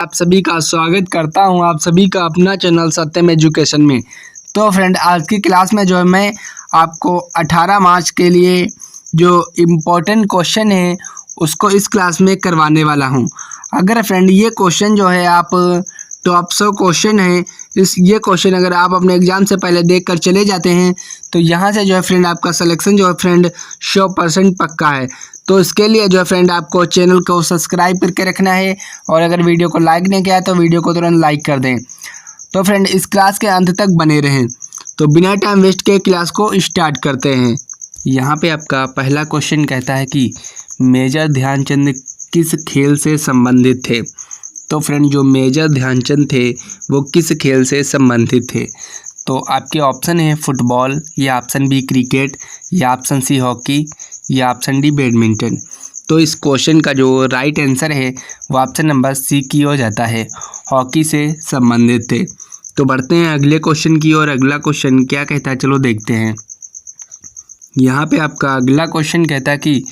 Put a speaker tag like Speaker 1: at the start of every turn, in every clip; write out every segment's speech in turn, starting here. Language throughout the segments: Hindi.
Speaker 1: आप सभी का स्वागत करता हूं आप सभी का अपना चैनल सत्यम एजुकेशन में। तो फ्रेंड, आज की क्लास में जो है मैं आपको 18 मार्च के लिए जो इम्पोर्टेंट क्वेश्चन है उसको इस क्लास में करवाने वाला हूं। अगर फ्रेंड ये क्वेश्चन जो है आप टॉप 100 क्वेश्चन है, ये क्वेश्चन अगर आप अपने एग्जाम से पहले देख कर चले जाते हैं तो यहाँ से जो है फ्रेंड आपका सिलेक्शन जो है फ्रेंड 100% पक्का है। तो इसके लिए जो है फ्रेंड आपको चैनल को सब्सक्राइब करके रखना है और अगर वीडियो को लाइक नहीं किया तो वीडियो को तुरंत लाइक कर दें। तो फ्रेंड इस क्लास के अंत तक बने रहें। तो बिना टाइम वेस्ट के क्लास को स्टार्ट करते हैं। यहाँ पे आपका पहला क्वेश्चन कहता है कि मेजर ध्यानचंद किस खेल से संबंधित थे। तो फ्रेंड जो मेजर ध्यानचंद थे वो किस खेल से संबंधित थे। तो आपके ऑप्शन है फुटबॉल, या ऑप्शन बी क्रिकेट, या ऑप्शन सी हॉकी, या ऑप्शन डी बैडमिंटन। तो इस क्वेश्चन का जो राइट आंसर है वो ऑप्शन नंबर सी की हो जाता है, हॉकी से संबंधित थे। तो बढ़ते हैं अगले क्वेश्चन की और अगला क्वेश्चन क्या कहता है चलो देखते हैं। यहाँ पे आपका अगला क्वेश्चन कहता है कि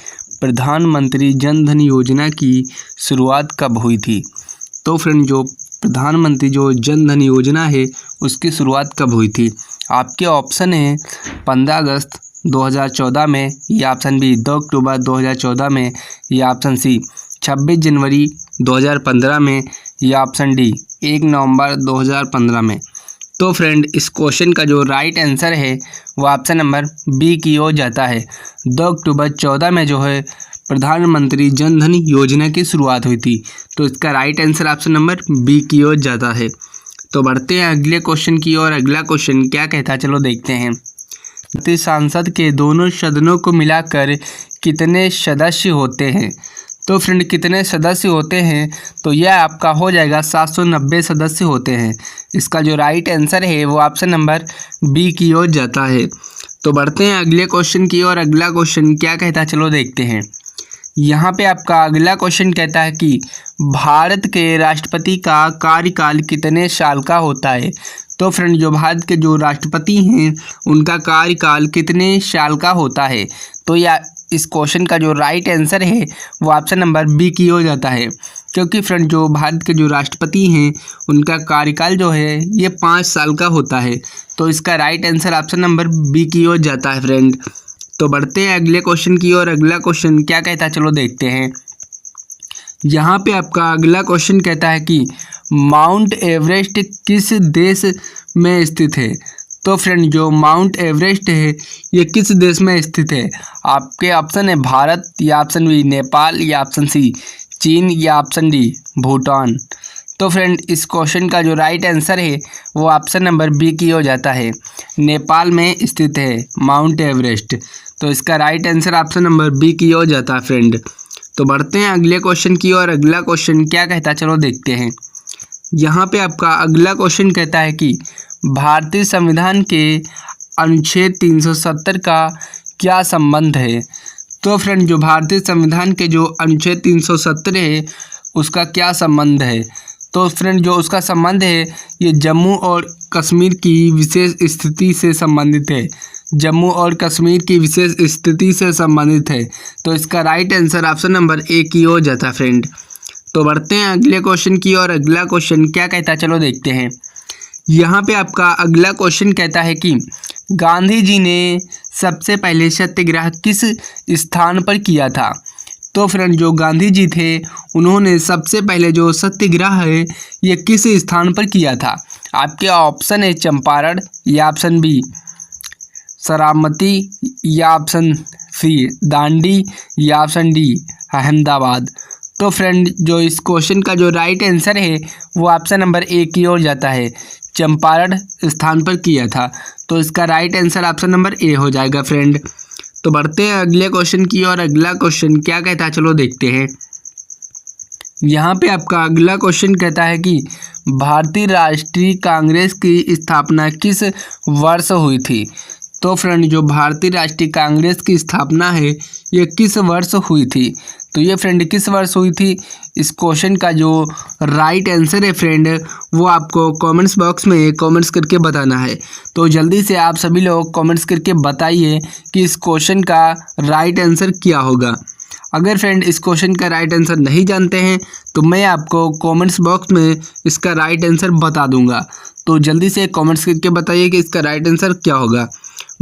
Speaker 1: प्रधानमंत्री जन धन योजना की शुरुआत कब हुई थी। तो फ्रेंड जो प्रधानमंत्री जो जन धन योजना है उसकी शुरुआत कब हुई थी। आपके ऑप्शन है 15 अगस्त 2014 में, या ऑप्शन बी 2 अक्टूबर 2014 में, या ऑप्शन सी 26 जनवरी 2015 में, या ऑप्शन डी 1 नवंबर 2015 में। तो फ्रेंड इस क्वेश्चन का जो राइट आंसर है वो ऑप्शन नंबर बी की हो जाता है। 2 अक्टूबर 14 में जो है प्रधानमंत्री जन धन योजना की शुरुआत हुई थी। तो इसका right answer option number B की हो जाता है। तो बढ़ते हैं अगले क्वेश्चन की और अगला क्वेश्चन क्या कहता है चलो देखते हैं। संसद के दोनों सदनों को मिलाकर कितने सदस्य होते हैं। तो फ्रेंड कितने सदस्य होते हैं तो यह आपका हो जाएगा 790 सदस्य होते हैं। इसका जो राइट आंसर है वो ऑप्शन नंबर बी की हो जाता है। तो बढ़ते हैं अगले क्वेश्चन की और अगला क्वेश्चन क्या कहता है चलो देखते हैं। यहाँ पे आपका अगला क्वेश्चन कहता है कि भारत के राष्ट्रपति का कार्यकाल कितने साल का होता है। तो फ्रेंड जो भारत के जो राष्ट्रपति हैं उनका कार्यकाल कितने साल का होता है। तो या इस क्वेश्चन का जो राइट आंसर है वो ऑप्शन नंबर बी की हो जाता है, क्योंकि फ्रेंड जो भारत के जो राष्ट्रपति हैं उनका कार्यकाल जो है ये 5 साल का होता है। तो इसका right answer option number B की हो जाता है फ्रेंड। तो बढ़ते हैं अगले क्वेश्चन की और अगला क्वेश्चन क्या कहता है चलो देखते हैं। यहाँ पे आपका अगला क्वेश्चन कहता है कि माउंट एवरेस्ट किस देश में स्थित है। तो फ्रेंड जो माउंट एवरेस्ट है ये किस देश में स्थित है। आपके ऑप्शन है भारत, या ऑप्शन बी नेपाल, या ऑप्शन सी चीन, या ऑप्शन डी भूटान। तो फ्रेंड इस क्वेश्चन का जो राइट आंसर है वो ऑप्शन नंबर बी की हो जाता है, नेपाल में स्थित है माउंट एवरेस्ट। तो इसका right answer option number B की हो जाता है फ्रेंड। तो बढ़ते हैं अगले क्वेश्चन की और अगला क्वेश्चन क्या कहता है चलो देखते हैं। यहाँ पे आपका अगला क्वेश्चन कहता है कि भारतीय संविधान के अनुच्छेद 370 का क्या संबंध है। तो फ्रेंड जो भारतीय संविधान के जो अनुच्छेद 370 है उसका क्या संबंध है। तो फ्रेंड जो उसका संबंध है ये जम्मू और कश्मीर की विशेष स्थिति से संबंधित है, जम्मू और कश्मीर की विशेष स्थिति से संबंधित है। तो इसका right answer option number A की हो जाता है फ्रेंड। तो बढ़ते हैं अगले क्वेश्चन की और अगला क्वेश्चन क्या कहता है चलो देखते हैं। यहाँ पे आपका अगला क्वेश्चन कहता है कि गांधी जी ने सबसे पहले सत्याग्रह किस स्थान पर किया था। तो फ्रेंड जो गांधी जी थे उन्होंने सबसे पहले जो सत्याग्रह है ये किस स्थान पर किया था। आपके ऑप्शन है चंपारण, या ऑप्शन बी साबरमती, या ऑप्शन सी दांडी, या ऑप्शन डी अहमदाबाद। तो फ्रेंड जो इस क्वेश्चन का जो राइट आंसर है वो ऑप्शन नंबर ए की ओर जाता है, चंपारण स्थान पर किया था। तो इसका right answer option number A हो जाएगा फ्रेंड। तो बढ़ते हैं अगले क्वेश्चन की और अगला क्वेश्चन क्या कहता है चलो देखते हैं। यहाँ पे आपका अगला क्वेश्चन कहता है कि भारतीय राष्ट्रीय कांग्रेस की स्थापना किस वर्ष हुई थी। तो फ्रेंड जो भारतीय राष्ट्रीय कांग्रेस की स्थापना है ये किस वर्ष हुई थी। तो ये फ्रेंड किस वर्ष हुई थी, इस क्वेश्चन का जो राइट आंसर है फ्रेंड वो आपको कमेंट्स बॉक्स में कमेंट्स करके बताना है। तो जल्दी से आप सभी लोग कमेंट्स करके बताइए कि इस क्वेश्चन का राइट आंसर क्या होगा। अगर फ्रेंड इस क्वेश्चन का राइट आंसर नहीं जानते हैं तो मैं आपको कमेंट्स बॉक्स में इसका राइट आंसर बता दूंगा। तो जल्दी से कमेंट्स करके बताइए कि इसका राइट आंसर क्या होगा।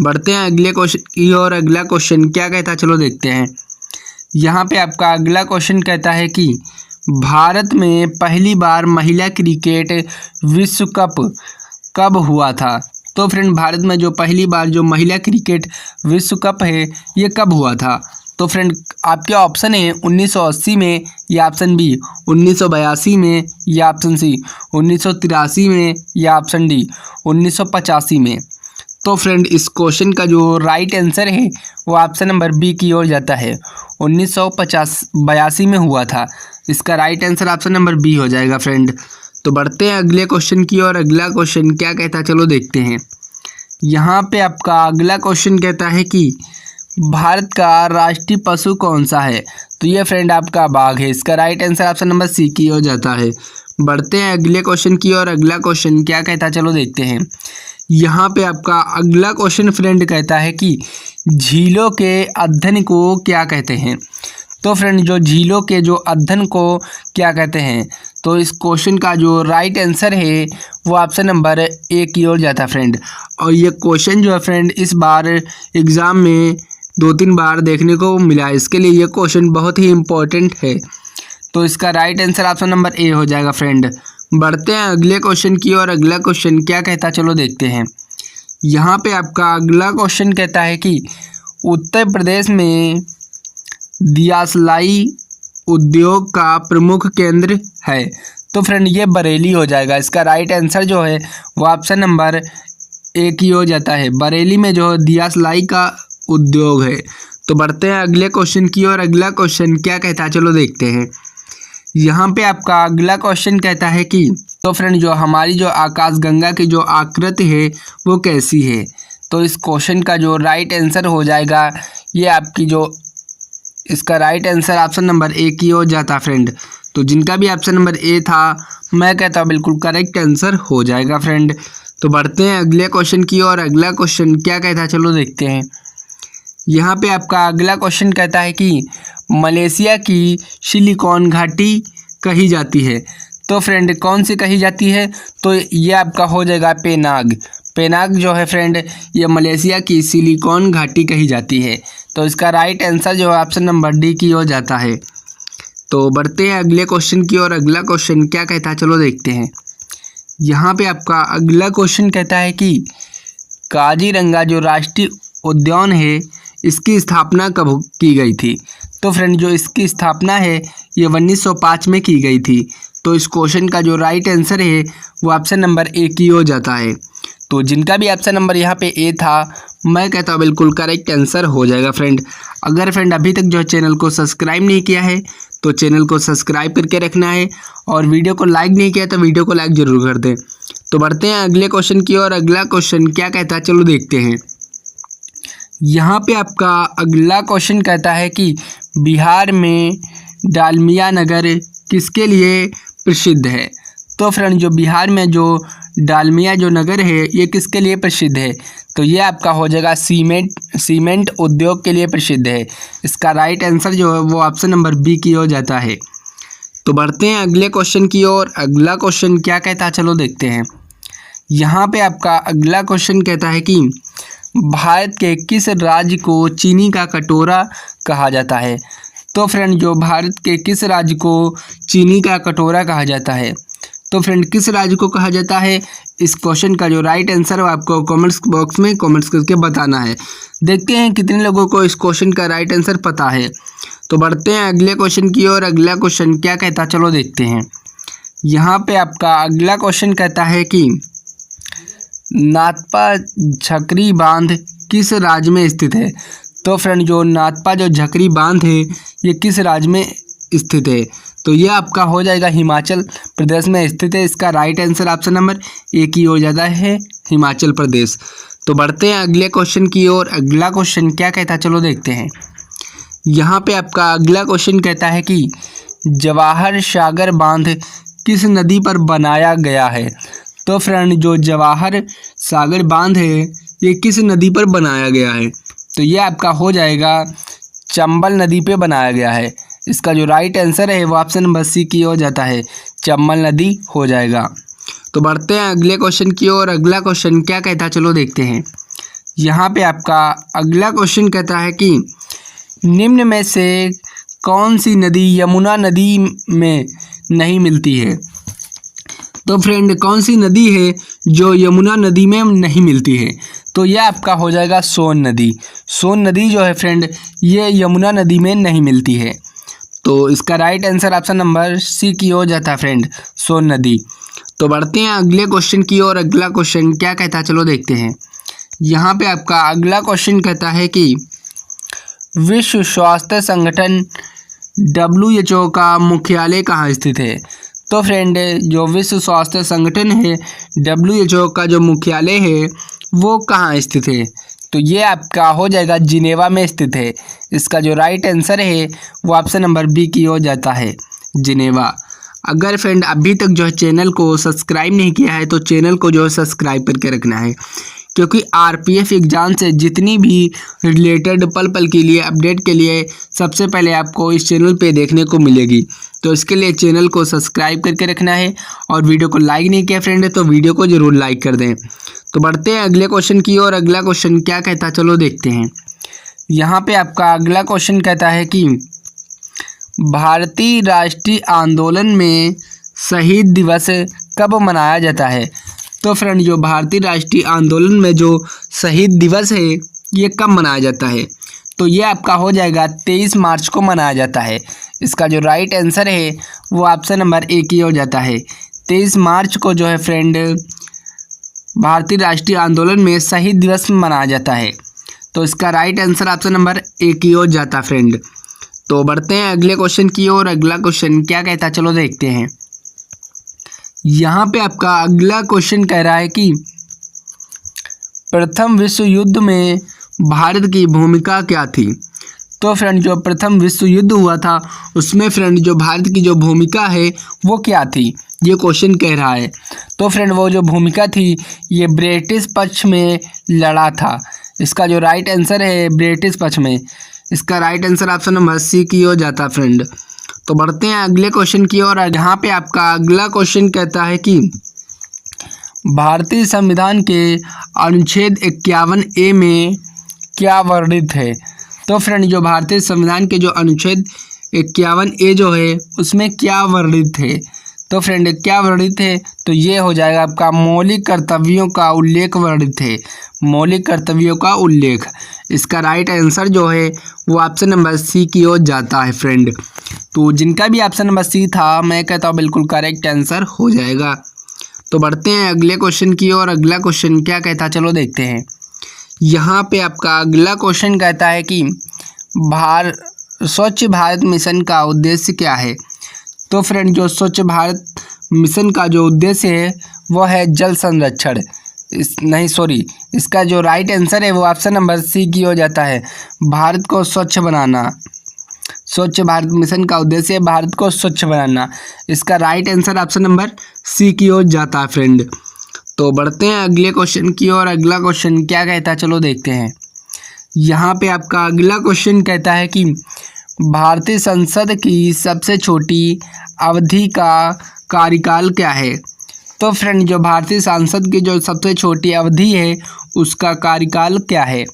Speaker 1: बढ़ते हैं अगले क्वेश्चन की और अगला क्वेश्चन क्या कहता है, चलो देखते हैं। यहाँ पे आपका अगला क्वेश्चन कहता है कि भारत में पहली बार महिला क्रिकेट विश्व कप कब हुआ था। तो फ्रेंड भारत में जो पहली बार जो महिला क्रिकेट विश्व कप है ये कब हुआ था। तो फ्रेंड आपके ऑप्शन है 1980 में या ऑप्शन बी 1982 में या ऑप्शन सी 1983 में या ऑप्शन डी 1985 में। तो फ्रेंड इस क्वेश्चन का जो राइट आंसर है वो ऑप्शन नंबर बी की ओर जाता है, 1982 में हुआ था। इसका right answer option number B हो जाएगा फ्रेंड। तो बढ़ते हैं अगले क्वेश्चन की और अगला क्वेश्चन क्या कहता है, चलो देखते हैं। यहाँ पे आपका अगला क्वेश्चन कहता है कि भारत का राष्ट्रीय पशु कौन सा है। तो ये फ्रेंड आपका बाघ है। इसका right answer option number C की ओर जाता है। बढ़ते हैं अगले क्वेश्चन की और अगला क्वेश्चन क्या कहता है, चलो देखते हैं। यहाँ पे आपका अगला क्वेश्चन फ्रेंड कहता है कि झीलों के अध्ययन को क्या कहते हैं। तो फ्रेंड जो झीलों के जो अध्ययन को क्या कहते हैं, तो इस क्वेश्चन का जो राइट आंसर है वो ऑप्शन नंबर ए की ओर जाता है फ्रेंड। और ये क्वेश्चन जो है फ्रेंड इस बार एग्ज़ाम में 2-3 बार देखने को मिला है, इसके लिए ये क्वेश्चन बहुत ही इम्पोर्टेंट है। तो इसका right answer option number A हो जाएगा फ्रेंड। बढ़ते हैं अगले क्वेश्चन की और अगला क्वेश्चन क्या कहता है, चलो देखते हैं। यहाँ पे आपका अगला क्वेश्चन कहता है कि उत्तर प्रदेश में दियासलाई उद्योग का प्रमुख केंद्र है। तो फ्रेंड ये बरेली हो जाएगा। इसका राइट आंसर जो है वो ऑप्शन नंबर ए की हो जाता है। बरेली में जो दियासलाई का उद्योग है। तो बढ़ते हैं अगले क्वेश्चन की और अगला क्वेश्चन क्या कहता है, चलो देखते हैं। यहाँ पे आपका अगला क्वेश्चन कहता है कि तो फ्रेंड जो हमारी जो आकाशगंगा की जो आकृति है वो कैसी है। तो इस क्वेश्चन का जो राइट आंसर हो जाएगा ये आपकी जो इसका right answer option number A की ओर जाता फ्रेंड। तो जिनका भी ऑप्शन नंबर ए था मैं कहता हूँ बिल्कुल करेक्ट आंसर हो जाएगा फ्रेंड। तो बढ़ते हैं अगले क्वेश्चन की और अगला क्वेश्चन क्या कहता है, चलो देखते हैं। यहाँ पे आपका अगला क्वेश्चन कहता है कि मलेशिया की सिलिकॉन घाटी कही जाती है। तो फ्रेंड कौन सी कही जाती है, तो ये आपका हो जाएगा पेनांग। पेनांग जो है फ्रेंड ये मलेशिया की सिलिकॉन घाटी कही जाती है। तो इसका राइट आंसर जो है ऑप्शन नंबर डी की हो जाता है। तो बढ़ते हैं अगले क्वेश्चन की और अगला क्वेश्चन क्या कहता है, चलो देखते हैं। यहाँ पे आपका अगला क्वेश्चन कहता है कि काजीरंगा जो राष्ट्रीय उद्यान है इसकी स्थापना कब की गई थी। तो फ्रेंड जो इसकी स्थापना है ये 1905 में की गई थी। तो इस क्वेश्चन का जो राइट आंसर है वो ऑप्शन नंबर ए की हो जाता है। तो जिनका भी ऑप्शन नंबर यहाँ पे ए था मैं कहता हूँ बिल्कुल करेक्ट आंसर हो जाएगा फ्रेंड। अगर फ्रेंड अभी तक जो चैनल को सब्सक्राइब नहीं किया है तो चैनल को सब्सक्राइब करके रखना है और वीडियो को लाइक नहीं किया तो वीडियो को लाइक ज़रूर कर दें। तो बढ़ते हैं अगले क्वेश्चन की और अगला क्वेश्चन क्या कहता है, चलो देखते हैं। यहाँ पे आपका अगला क्वेश्चन कहता है कि बिहार में डालमिया नगर किसके लिए प्रसिद्ध है। तो फ्रेंड जो बिहार में जो डालमिया जो नगर है ये किसके लिए प्रसिद्ध है। तो ये आपका हो जाएगा सीमेंट उद्योग के लिए प्रसिद्ध है। इसका राइट आंसर जो है वो ऑप्शन नंबर बी की हो जाता है। तो बढ़ते हैं अगले क्वेश्चन की और अगला क्वेश्चन क्या कहता है, चलो देखते हैं। यहाँ पे आपका अगला क्वेश्चन कहता है कि भारत के किस राज्य को चीनी का कटोरा कहा जाता है। तो फ्रेंड जो भारत के किस राज्य को चीनी का कटोरा कहा जाता है। तो फ्रेंड किस राज्य को कहा जाता है, इस क्वेश्चन का जो राइट आंसर है आपको कमेंट्स बॉक्स में कमेंट्स करके बताना है। देखते हैं कितने लोगों को इस क्वेश्चन का राइट आंसर पता है। तो बढ़ते हैं अगले क्वेश्चन की और अगला क्वेश्चन क्या कहता है, चलो देखते हैं। यहाँ पे आपका अगला क्वेश्चन कहता है कि नाथपा झकरी बांध किस राज्य में स्थित है। तो फ्रेंड जो नाथपा जो झकरी बांध है ये किस राज्य में स्थित है। तो ये आपका हो जाएगा हिमाचल प्रदेश में स्थित है। इसका right answer option number A की हो जाता है हिमाचल प्रदेश। तो बढ़ते हैं अगले क्वेश्चन की और अगला क्वेश्चन क्या कहता है, चलो देखते हैं। यहाँ पे आपका अगला क्वेश्चन कहता है कि जवाहर सागर बांध किस नदी पर बनाया गया है। तो फ्रेंड जो जवाहर सागर बांध है ये किस नदी पर बनाया गया है। तो ये आपका हो जाएगा चंबल नदी पे बनाया गया है। इसका जो राइट आंसर है वो ऑप्शन नंबर सी की ओर जाता है, चंबल नदी हो जाएगा। तो बढ़ते हैं अगले क्वेश्चन की ओर। अगला क्वेश्चन क्या कहता है, चलो देखते हैं। यहाँ पे आपका अगला क्वेश्चन कहता है कि निम्न में से कौन सी नदी यमुना नदी में नहीं मिलती है। तो फ्रेंड कौन सी नदी है जो यमुना नदी में नहीं मिलती है, तो यह आपका हो जाएगा सोन नदी। सोन नदी जो है फ्रेंड ये यमुना नदी में नहीं मिलती है। तो इसका right answer option number C की ओर जाता है फ्रेंड, सोन नदी। तो बढ़ते हैं अगले क्वेश्चन की ओर। अगला क्वेश्चन क्या कहता है, चलो देखते हैं। यहाँ पे आपका अगला क्वेश्चन कहता है कि विश्व स्वास्थ्य संगठन WHO का मुख्यालय कहाँ स्थित है। तो फ्रेंड जो विश्व स्वास्थ्य संगठन है WHO का जो मुख्यालय है वो कहाँ स्थित है, तो ये आपका हो जाएगा जिनेवा में स्थित है। इसका जो राइट आंसर है वो ऑप्शन नंबर बी की ओर जाता है, जिनेवा। अगर फ्रेंड अभी तक जो है चैनल को सब्सक्राइब नहीं किया है तो चैनल को जो है सब्सक्राइब करके रखना है, क्योंकि RPF एग्जाम से जितनी भी रिलेटेड पल पल के लिए अपडेट के लिए सबसे पहले आपको इस चैनल पे देखने को मिलेगी। तो इसके लिए चैनल को सब्सक्राइब करके रखना है, और वीडियो को लाइक नहीं किया फ्रेंड तो वीडियो को ज़रूर लाइक कर दें। तो बढ़ते हैं अगले क्वेश्चन की ओर। अगला क्वेश्चन क्या कहता है, चलो देखते हैं। यहाँ पे आपका अगला क्वेश्चन कहता है कि भारतीय राष्ट्रीय आंदोलन में शहीद दिवस कब मनाया जाता है। तो फ्रेंड जो भारतीय राष्ट्रीय आंदोलन में जो शहीद दिवस है ये कब मनाया जाता है, तो ये आपका हो जाएगा 23 मार्च को मनाया जाता है। इसका जो राइट आंसर है वो ऑप्शन नंबर ए की ओर जाता है। 23 मार्च को जो है फ्रेंड भारतीय राष्ट्रीय आंदोलन में शहीद दिवस मनाया जाता है। तो इसका right answer option number A की ओर जाता है फ्रेंड। तो बढ़ते हैं अगले क्वेश्चन की ओर। अगला क्वेश्चन क्या कहता है, चलो देखते हैं। यहाँ पे आपका अगला क्वेश्चन कह रहा है कि प्रथम विश्व युद्ध में भारत की भूमिका क्या थी। तो फ्रेंड जो प्रथम विश्व युद्ध हुआ था उसमें फ्रेंड जो भारत की जो भूमिका है वो क्या थी, ये क्वेश्चन कह रहा है। तो फ्रेंड वो जो भूमिका थी ये ब्रिटिश पक्ष में लड़ा था। इसका जो राइट आंसर है ब्रिटिश पक्ष में, इसका right answer option number C की ओर जाता फ्रेंड। तो बढ़ते हैं अगले क्वेश्चन की ओर। यहाँ पे आपका अगला क्वेश्चन कहता है कि भारतीय संविधान के अनुच्छेद 51A में क्या वर्णित है। तो फ्रेंड जो भारतीय संविधान के जो अनुच्छेद 51A जो है उसमें क्या वर्णित है। तो फ्रेंड क्या वर्णित है, तो ये हो जाएगा आपका मौलिक कर्तव्यों का उल्लेख वर्णित है, मौलिक कर्तव्यों का उल्लेख। इसका राइट आंसर जो है वो ऑप्शन नंबर सी की ओर जाता है फ्रेंड। तो जिनका भी ऑप्शन नंबर सी था मैं कहता हूँ बिल्कुल करेक्ट आंसर हो जाएगा। तो बढ़ते हैं अगले क्वेश्चन की ओर। अगला क्वेश्चन क्या कहता है, चलो देखते हैं। यहाँ पे आपका अगला क्वेश्चन कहता है कि स्वच्छ भारत मिशन का उद्देश्य क्या है। तो फ्रेंड जो स्वच्छ भारत मिशन का जो उद्देश्य है वो है जल संरक्षण। इसका जो राइट आंसर है वो ऑप्शन नंबर सी की ओर जाता है, भारत को स्वच्छ बनाना। स्वच्छ भारत मिशन का उद्देश्य है भारत को स्वच्छ बनाना। इसका right answer option number C की ओर जाता है फ्रेंड। तो बढ़ते हैं अगले क्वेश्चन की ओर। अगला क्वेश्चन क्या कहता है, चलो देखते हैं। यहाँ पे आपका अगला क्वेश्चन कहता है कि भारतीय संसद की सबसे छोटी अवधि का कार्यकाल क्या है। तो फ्रेंड जो भारतीय संसद की जो सबसे छोटी अवधि है उसका कार्यकाल क्या है,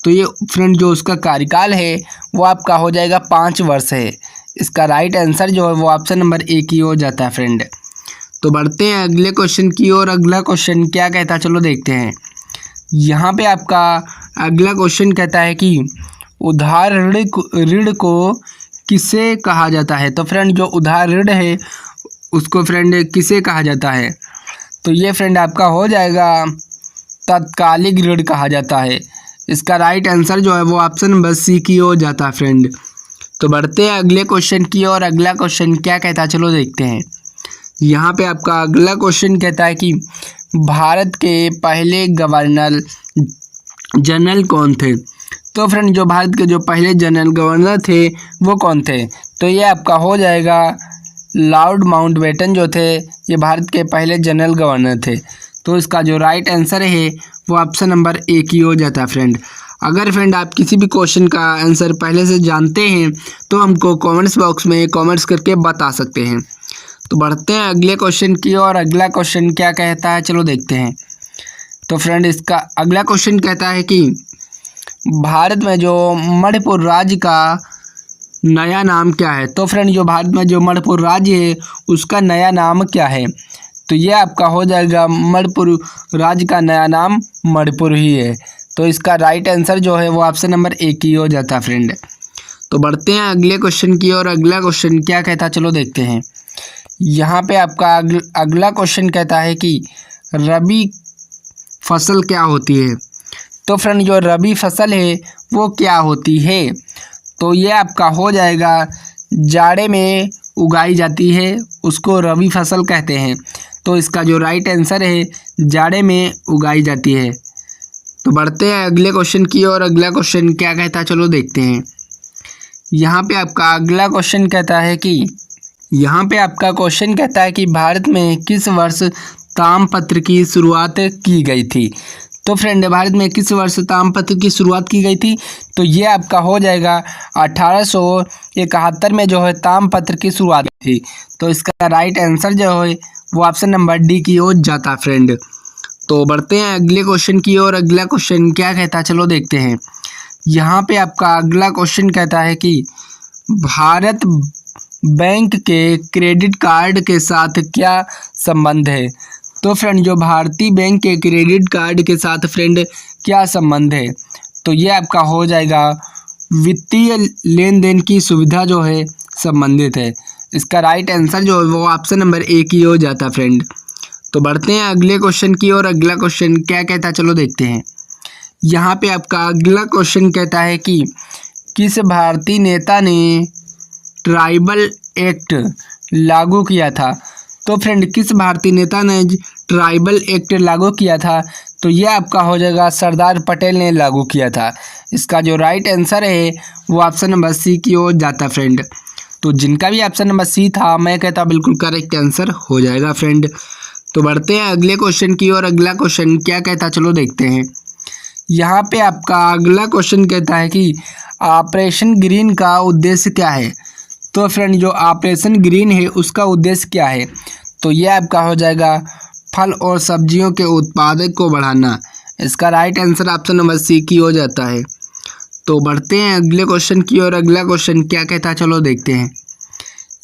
Speaker 1: तो ये फ्रेंड जो उसका कार्यकाल है वो आपका हो जाएगा 5 वर्ष है। इसका राइट आंसर जो है वो ऑप्शन नंबर ए की ओर जाता है फ्रेंड। तो बढ़ते हैं अगले क्वेश्चन की ओर। अगला क्वेश्चन क्या कहता है, चलो देखते हैं। यहाँ पे आपका अगला क्वेश्चन कहता है कि उधार ऋण को किसे कहा जाता है। तो फ्रेंड जो उधार ऋण है उसको फ्रेंड किसे कहा जाता है, तो ये फ्रेंड आपका हो जाएगा तात्कालिक ऋण कहा जाता है। इसका राइट आंसर जो है वो ऑप्शन नंबर सी की ओर जाता है फ्रेंड। तो बढ़ते हैं अगले क्वेश्चन की ओर। अगला क्वेश्चन क्या कहता है, चलो देखते हैं। यहाँ पे आपका अगला क्वेश्चन कहता है कि भारत के पहले गवर्नर जनरल कौन थे। तो फ्रेंड जो भारत के जो पहले जनरल गवर्नर थे वो कौन थे, तो ये आपका हो जाएगा लॉर्ड माउंटबेटन जो थे, ये भारत के पहले जनरल गवर्नर थे। तो इसका जो राइट आंसर है वो ऑप्शन नंबर ए की ओर जाता है फ्रेंड। अगर फ्रेंड आप किसी भी क्वेश्चन का आंसर पहले से जानते हैं तो हमको कमेंट्स बॉक्स में कमेंट्स करके बता सकते हैं। तो बढ़ते हैं अगले क्वेश्चन की और अगला क्वेश्चन क्या कहता है, चलो देखते हैं। तो फ्रेंड इसका अगला क्वेश्चन कहता है कि भारत में जो मणिपुर राज्य का नया नाम क्या है। तो फ्रेंड जो भारत में जो मणिपुर राज्य है उसका नया नाम क्या है। तो ये आपका हो जाएगा मणिपुर राज्य का नया नाम मणिपुर ही है। तो इसका राइट आंसर जो है वो ऑप्शन नंबर ए की हो जाता है फ्रेंड। तो बढ़ते हैं अगले क्वेश्चन की और अगला क्वेश्चन क्या कहता है, चलो देखते हैं। यहाँ पे आपका अगला क्वेश्चन कहता है कि रबी फसल क्या होती है। तो फ्रेंड जो रबी फसल है वो क्या होती है। तो ये आपका हो जाएगा जाड़े में उगाई जाती है, उसको रबी फसल कहते हैं। तो इसका जो राइट आंसर है जाड़े में उगाई जाती है। तो बढ़ते हैं अगले क्वेश्चन की और अगला क्वेश्चन क्या कहता है, चलो देखते हैं। यहाँ पे आपका अगला क्वेश्चन कहता है कि भारत में किस वर्ष ताम्रपत्र की शुरुआत की गई थी। तो फ्रेंड भारत में किस वर्ष ताम्रपत्र की शुरुआत की गई थी। तो ये आपका हो जाएगा 1871 में जो है ताम्रपत्र की शुरुआत थी। तो इसका राइट आंसर जो है वो ऑप्शन नंबर डी की हो जाता फ्रेंड। तो बढ़ते हैं अगले क्वेश्चन की और अगला क्वेश्चन क्या कहता है, चलो देखते हैं। यहाँ पे आपका अगला क्वेश्चन कहता है कि भारत बैंक के क्रेडिट कार्ड के साथ क्या संबंध है। तो फ्रेंड जो भारतीय बैंक के क्रेडिट कार्ड के साथ फ्रेंड क्या संबंध है। तो ये आपका हो जाएगा वित्तीय लेन देन की सुविधा जो है संबंधित है। इसका राइट आंसर जो है वो ऑप्शन नंबर ए की हो जाता फ्रेंड। तो बढ़ते हैं अगले क्वेश्चन की और अगला क्वेश्चन क्या कहता है, चलो देखते हैं। यहाँ पे आपका अगला क्वेश्चन कहता है कि किस भारतीय नेता ने ट्राइबल एक्ट लागू किया था। तो फ्रेंड किस भारतीय नेता ने ट्राइबल एक्ट लागू किया था। तो ये आपका हो जाएगा सरदार पटेल ने लागू किया था। इसका जो राइट आंसर है वो ऑप्शन नंबर सी की हो जाता फ्रेंड। तो जिनका भी ऑप्शन नंबर सी था मैं कहता बिल्कुल करेक्ट आंसर हो जाएगा फ्रेंड। तो बढ़ते हैं अगले क्वेश्चन की और अगला क्वेश्चन क्या कहता चलो देखते हैं। यहाँ पे आपका अगला क्वेश्चन कहता है कि ऑपरेशन ग्रीन का उद्देश्य क्या है। तो फ्रेंड जो ऑपरेशन ग्रीन है उसका उद्देश्य क्या है। तो ये आपका हो जाएगा फल और सब्जियों के उत्पादक को बढ़ाना। इसका right answer option number C की हो जाता है। तो बढ़ते हैं अगले क्वेश्चन की और अगला क्वेश्चन क्या कहता है चलो देखते हैं।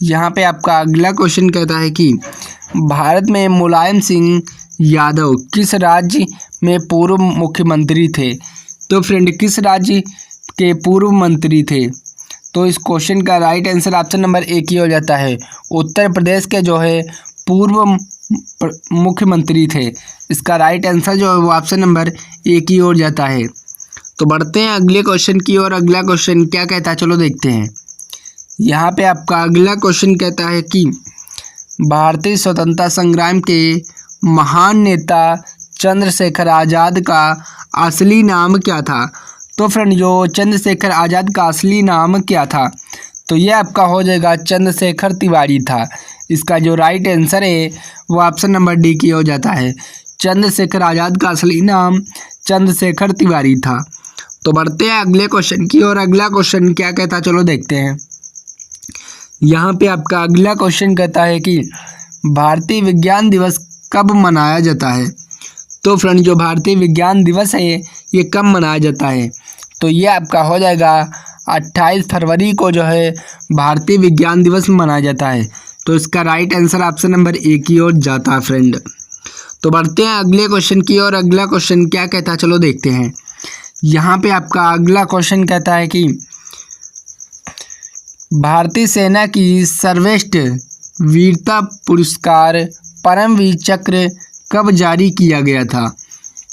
Speaker 1: यहाँ पे आपका अगला क्वेश्चन कहता है कि भारत में मुलायम सिंह यादव किस राज्य में पूर्व मुख्यमंत्री थे। तो फ्रेंड किस राज्य के पूर्व मंत्री थे। तो इस क्वेश्चन का right answer option number A की हो जाता है। उत्तर प्रदेश के जो है पूर्व मुख्यमंत्री थे। इसका राइट आंसर जो है वो ऑप्शन नंबर ए की हो जाता है। तो बढ़ते हैं अगले क्वेश्चन की और अगला क्वेश्चन क्या कहता है चलो देखते हैं। यहाँ पे आपका अगला क्वेश्चन कहता है कि भारतीय स्वतंत्रता संग्राम के महान नेता चंद्रशेखर आज़ाद का असली नाम क्या था। तो फ्रेंड जो चंद्रशेखर आज़ाद का असली नाम क्या था। तो ये आपका हो जाएगा चंद्रशेखर तिवारी था। इसका जो राइट आंसर है वो ऑप्शन नंबर डी की हो जाता है। चंद्रशेखर आज़ाद का असली नाम चंद्रशेखर तिवारी था। तो बढ़ते हैं अगले क्वेश्चन की और अगला क्वेश्चन क्या कहता चलो देखते हैं। यहाँ पे आपका अगला क्वेश्चन कहता है कि भारतीय विज्ञान दिवस कब मनाया जाता है। तो फ्रेंड जो भारतीय विज्ञान दिवस है ये कब मनाया जाता है। तो ये आपका हो जाएगा 28 फरवरी को जो है भारतीय विज्ञान दिवस मनाया जाता है। तो इसका right answer option number A की ओर जाता है फ्रेंड। तो बढ़ते हैं अगले क्वेश्चन की और अगला क्वेश्चन क्या कहता है चलो देखते हैं। यहाँ पे आपका अगला क्वेश्चन कहता है कि भारतीय सेना की सर्वश्रेष्ठ वीरता पुरस्कार परमवीर चक्र कब जारी किया गया था।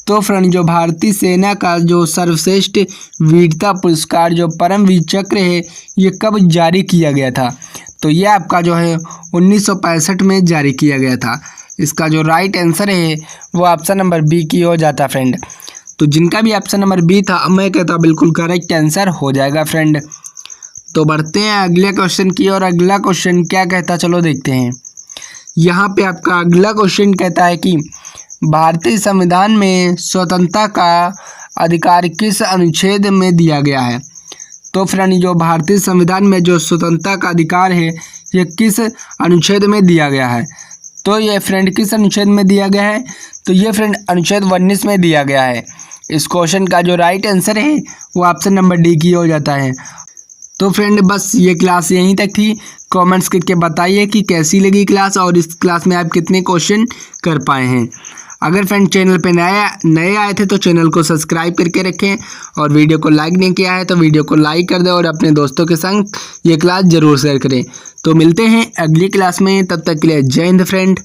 Speaker 1: तो फ्रेंड जो भारतीय सेना का जो सर्वश्रेष्ठ वीरता पुरस्कार जो परमवीर चक्र है ये कब जारी किया गया था। तो ये आपका जो है 1965 में जारी किया गया था। इसका जो राइट आंसर है वो ऑप्शन नंबर बी की हो जाता फ्रेंड। तो जिनका भी ऑप्शन नंबर बी था मैं कहता बिल्कुल करेक्ट आंसर हो जाएगा फ्रेंड। तो बढ़ते हैं अगले क्वेश्चन की और अगला क्वेश्चन क्या कहता चलो देखते हैं। यहाँ पे आपका अगला क्वेश्चन कहता है कि भारतीय संविधान में स्वतंत्रता का अधिकार किस अनुच्छेद में दिया गया है? तो फ्रेंड जो भारतीय संविधान में जो स्वतंत्रता का अधिकार है ये किस अनुच्छेद में दिया गया है? तो ये फ्रेंड किस अनुच्छेद में दिया गया है? तो ये फ्रेंड अनुच्छेद 19 में दिया गया है। इस क्वेश्चन का जो राइट आंसर है वो ऑप्शन नंबर डी की हो जाता है। तो फ्रेंड बस ये क्लास यहीं तक थी। कमेंट्स करके बताइए कि कैसी लगी क्लास और इस क्लास में आप कितने क्वेश्चन कर पाए हैं। अगर फ्रेंड चैनल पे नए आए थे तो चैनल को सब्सक्राइब करके रखें और वीडियो को लाइक नहीं किया है तो वीडियो को लाइक कर दें और अपने दोस्तों के संग ये क्लास ज़रूर शेयर करें। तो मिलते हैं अगली क्लास में, तब तक के लिए जय हिंद फ्रेंड।